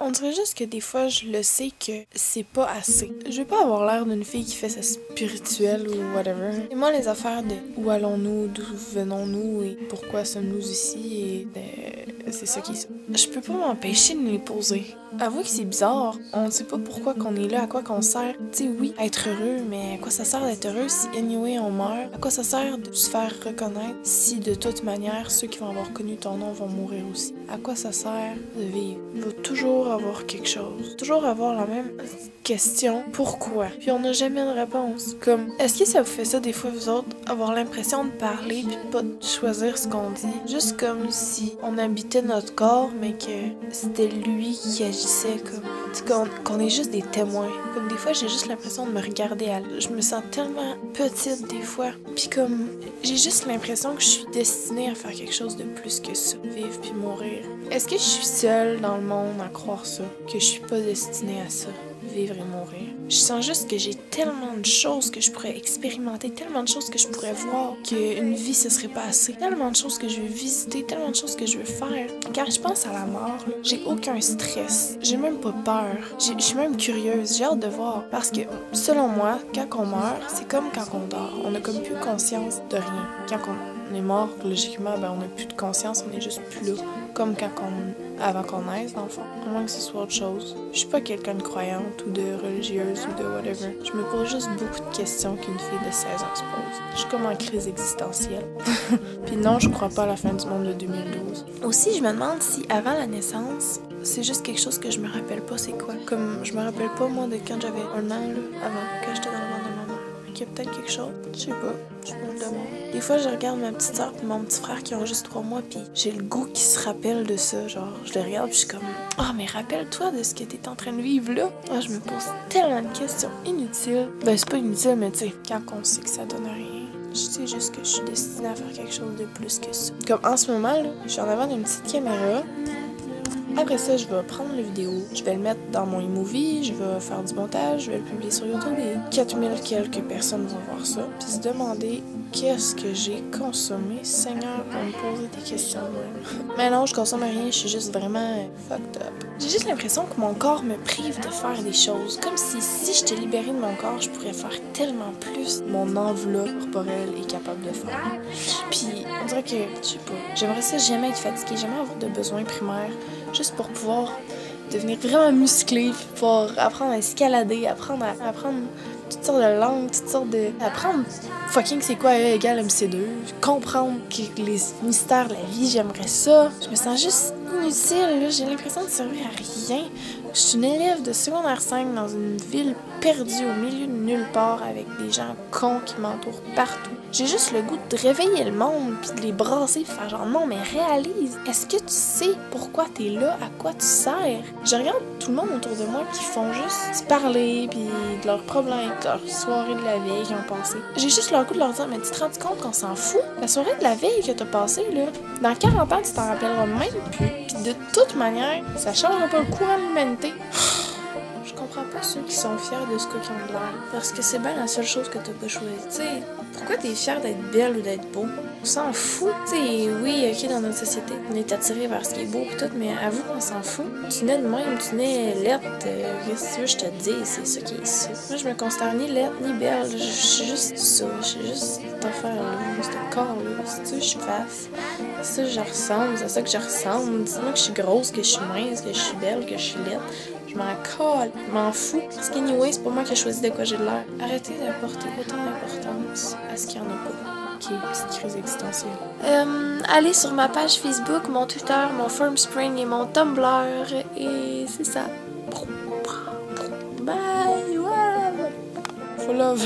On dirait juste que des fois, je le sais que c'est pas assez. Je veux pas avoir l'air d'une fille qui fait sa spirituelle ou whatever. Et moi, les affaires de où allons-nous, d'où venons-nous et pourquoi sommes-nous ici, et c'est ça qui est. Je peux pas m'empêcher de me les poser. Avouez que c'est bizarre. On ne sait pas pourquoi qu'on est là, à quoi qu'on sert. Tu sais, oui, être heureux, mais à quoi ça sert d'être heureux si anyway on meurt? À quoi ça sert de se faire reconnaître si de toute manière ceux qui vont avoir connu ton nom vont mourir aussi? À quoi ça sert de vivre? Il va toujours avoir quelque chose. Toujours avoir la même question. Pourquoi? Puis on n'a jamais de réponse. Comme, est-ce que ça vous fait ça des fois, vous autres, avoir l'impression de parler puis pas de choisir ce qu'on dit? Juste comme si on habitait notre corps, mais que c'était lui qui agissait comme... qu'on est juste des témoins. Comme des fois, j'ai juste l'impression de me regarder je me sens tellement petite des fois. Puis comme, j'ai juste l'impression que je suis destinée à faire quelque chose de plus que ça. Vivre puis mourir. Est-ce que je suis seule dans le monde à croire ça? Que je suis pas destinée à ça? Vivre et mourir. Je sens juste que j'ai tellement de choses que je pourrais expérimenter, tellement de choses que je pourrais voir, qu'une vie ce serait pas assez. Tellement de choses que je veux visiter, tellement de choses que je veux faire. Quand je pense à la mort, j'ai aucun stress. J'ai même pas peur. Je suis même curieuse. J'ai hâte de voir. Parce que, selon moi, quand on meurt, c'est comme quand on dort. On a comme plus conscience de rien. Quand on est mort, logiquement, ben on a plus de conscience, on est juste plus là. Comme avant qu'on naisse, dans le fond. À moins que ce soit autre chose. Je suis pas quelqu'un de croyante ou de religieuse ou de whatever. Je me pose juste beaucoup de questions qu'une fille de 16 ans se pose. Je suis comme en crise existentielle. Puis non, je crois pas à la fin du monde de 2012. Aussi, je me demande si avant la naissance, c'est juste quelque chose que je me rappelle pas c'est quoi. Comme je me rappelle pas moi de quand j'avais 1 an, là, avant, quand j'étais dans le ventre de ma mère. Il y a peut-être quelque chose. Je sais pas. Je me le demande. Des fois, je regarde ma petite soeur et mon petit frère qui ont juste 3 mois, puis j'ai le goût qui se rappelle de ça. Genre, je les regarde, puis je suis comme, ah, mais rappelle-toi de ce que t'es en train de vivre là. Ah, je me pose tellement de questions inutiles. Ben, c'est pas inutile, mais tu sais, quand on sait que ça donne rien. Je sais juste que je suis destinée à faire quelque chose de plus que ça. Comme en ce moment, là, je suis en avant d'une petite caméra. Après ça, je vais prendre la vidéo, je vais le mettre dans mon iMovie, je vais faire du montage, je vais le publier sur YouTube et 4000 quelques personnes vont voir ça. Puis se demander qu'est-ce que j'ai consommé, Seigneur, pour me poser des questions de même. Mais non, je consomme rien, je suis juste vraiment fucked up. J'ai juste l'impression que mon corps me prive de faire des choses. Comme si j'étais libérée de mon corps, je pourrais faire tellement plus mon enveloppe corporelle est capable de faire. Puis on dirait que, je sais pas, j'aimerais ça jamais être fatiguée, jamais avoir de besoins primaires. Juste pour pouvoir devenir vraiment musclé, puis pouvoir apprendre à escalader, apprendre toutes sortes de langues, toutes sortes de... Apprendre fucking c'est quoi E égale MC2, comprendre les mystères de la vie, j'aimerais ça. Je me sens juste inutile, là, j'ai l'impression de servir à rien. Je suis une élève de secondaire 5 dans une ville perdue au milieu de nulle part avec des gens cons qui m'entourent partout. J'ai juste le goût de réveiller le monde puis de les brasser puis faire genre non mais réalise, est-ce que tu sais pourquoi t'es là, à quoi tu sers? Je regarde tout le monde autour de moi qui font juste se parler puis de leurs problèmes, de leur soirée de la veille qu'ils ont passé. J'ai juste le goût de leur dire mais tu te rends compte qu'on s'en fout? La soirée de la veille que t'as passée là, dans 40 ans tu t'en rappelleras même plus. Puis de toute manière, ça changera pas le courant de l'humanité. Je comprends pas ceux qui sont fiers de ce qu'ils ont de l'air. Parce que c'est bien la seule chose que t'as pas choisi. Tu sais, pourquoi t'es fier d'être belle ou d'être beau? On s'en fout. Tu sais, oui, ok, dans notre société, on est attiré vers ce qui est beau et tout, mais avoue qu'on s'en fout. Tu nais de même, tu nais laide. Qu'est-ce que tu veux je te dis? C'est ça qui est ça. Moi, je me considère ni laide ni belle. Je suis juste ça. Je suis juste cette affaire-là, ce corps-là. C'est ça que je fasse. C'est ça que je ressemble. C'est ça que je ressemble. Dis-moi que je suis grosse, que je suis mince, que je suis belle, que je suis laide. Je m'en colle, je m'en fous. Parce qu'anyway, c'est pas moi qui ai choisi de quoi j'ai de l'air. Arrêtez d'apporter autant d'importance à ce qu'il y en a pas. Ok, petite crise existentielle. Allez sur ma page Facebook, mon Twitter, mon Formspring et mon Tumblr. Et c'est ça. Bye! Ouais. For love.